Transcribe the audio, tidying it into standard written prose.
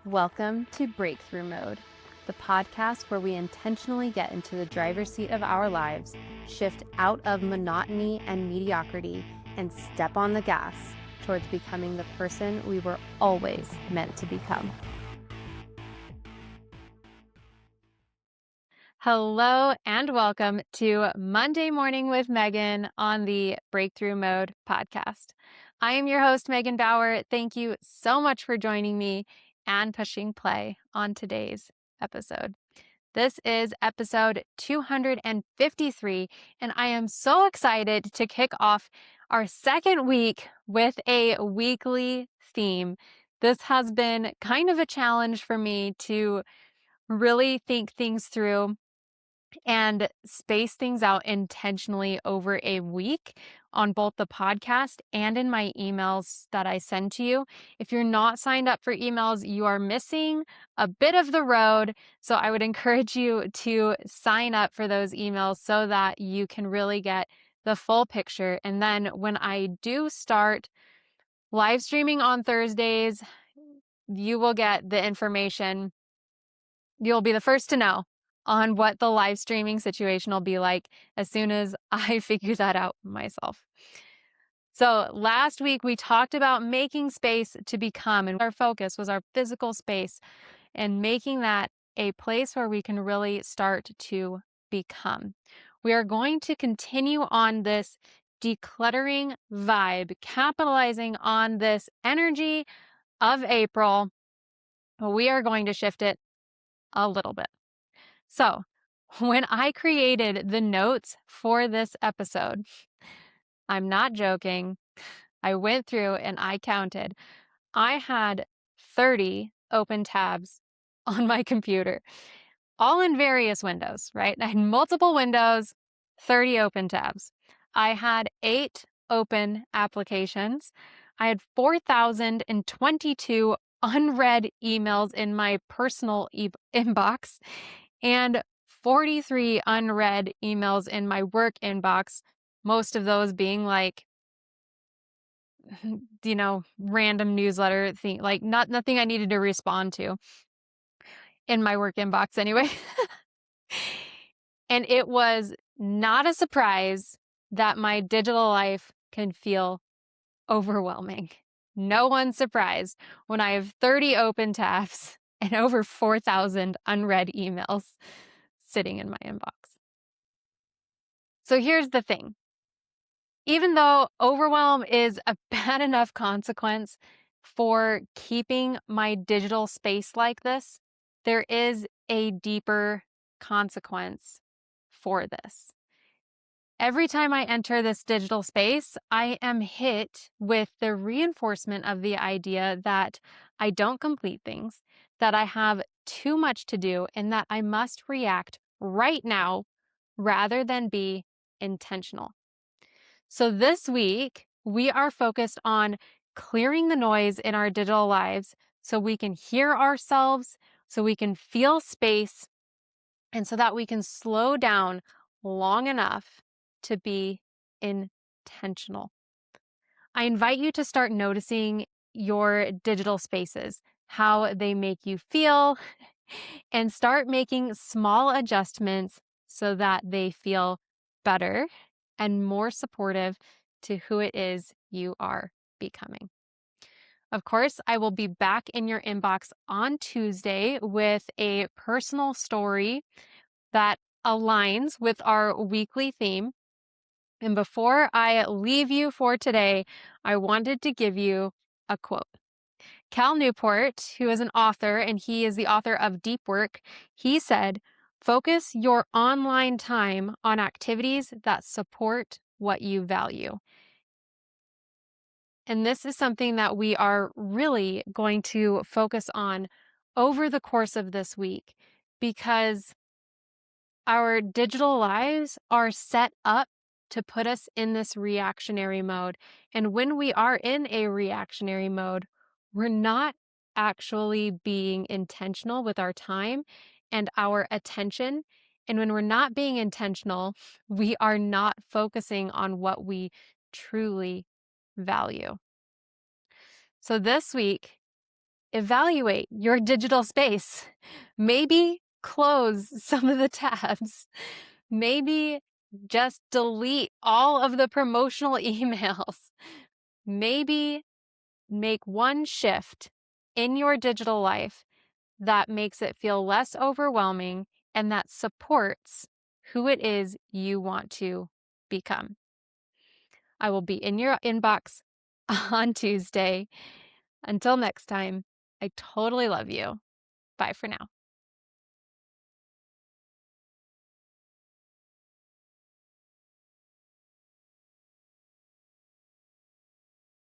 Welcome to Breakthrough Mode, the podcast where we intentionally get into the driver's seat of our lives, shift out of monotony and mediocrity, and step on the gas towards becoming the person we were always meant to become. Hello and welcome to Monday Morning with Megan on the Breakthrough Mode podcast. I am your host, Megan Bauer. Thank you so much for joining me and pushing play on today's episode. This is episode 253, and I am so excited to kick off our second week with a weekly theme. This has been kind of a challenge for me to really think things through and space things out intentionally over a week on both the podcast and in my emails that I send to you. If you're not signed up for emails, you are missing a bit of the road. So I would encourage you to sign up for those emails so that you can really get the full picture. And then when I do start live streaming on Thursdays, you will get the information. You'll be the first to know on what the live streaming situation will be like as soon as I figure that out myself. So last week we talked about making space to become, and our focus was our physical space and making that a place where we can really start to become. We are going to continue on this decluttering vibe, capitalizing on this energy of April. We are going to shift it a little bit. So, when I created the notes for this episode, I'm not joking. I went through and I counted. I had 30 open tabs on my computer, all in various windows, right? I had multiple windows, 30 open tabs. I had 8 open applications. I had 4,022 unread emails in my personal inbox and 43 unread emails in my work inbox, most of those being like, random newsletter thing, like nothing I needed to respond to in my work inbox anyway. And it was not a surprise that my digital life can feel overwhelming. No one's surprised when I have 30 open tabs and over 4,000 unread emails sitting in my inbox. So here's the thing. Even though overwhelm is a bad enough consequence for keeping my digital space like this, there is a deeper consequence for this. Every time I enter this digital space, I am hit with the reinforcement of the idea that I don't complete things, that I have too much to do, and that I must react right now rather than be intentional. So this week, we are focused on clearing the noise in our digital lives so we can hear ourselves, so we can feel space, and so that we can slow down long enough to be intentional. I invite you to start noticing your digital spaces, how they make you feel, and start making small adjustments so that they feel better and more supportive to who it is you are becoming. Of course, I will be back in your inbox on Tuesday with a personal story that aligns with our weekly theme. And before I leave you for today, I wanted to give you a quote. Cal Newport, who is an author, and he is the author of Deep Work, he said, "Focus your online time on activities that support what you value." And this is something that we are really going to focus on over the course of this week, because our digital lives are set up to put us in this reactionary mode. And when we are in a reactionary mode, we're not actually being intentional with our time and our attention. And when we're not being intentional, we are not focusing on what we truly value. So this week, evaluate your digital space. Maybe close some of the tabs. Maybe just delete all of the promotional emails. Maybe make one shift in your digital life that makes it feel less overwhelming and that supports who it is you want to become. I will be in your inbox on Tuesday. Until next time, I totally love you. Bye for now.